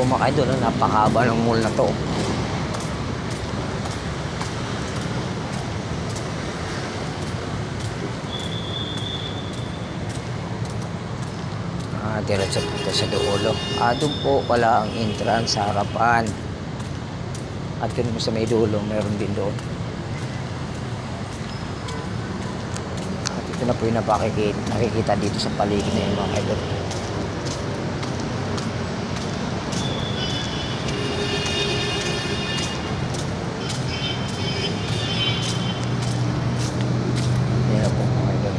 po mga idol, napakahaba ng mall na to. Diretso po ito sa dulo. Doon po pala ang entrance sa harapan. At yun mo sa may dulo, meron din doon. At ito na po yung nakikita dito sa paligid na yung mga idol. Yan na po mga idol.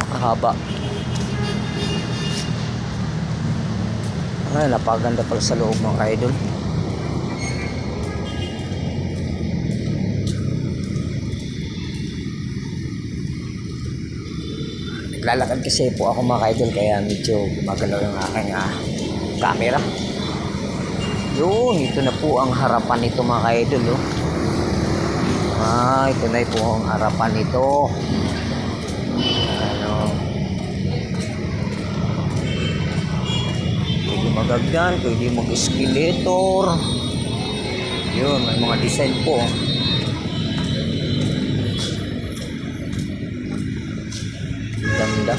Makahaba. Napakaganda pala sa loob mga idol. Naglalakad kasi po ako mga idol, kaya medyo gumagalaw yung aking camera. Yun, ito na po ang harapan nito mga idol. Ito na po ang harapan nito. Magagdan, pwede mag-escalator. Yun, may mga design po. Ganda.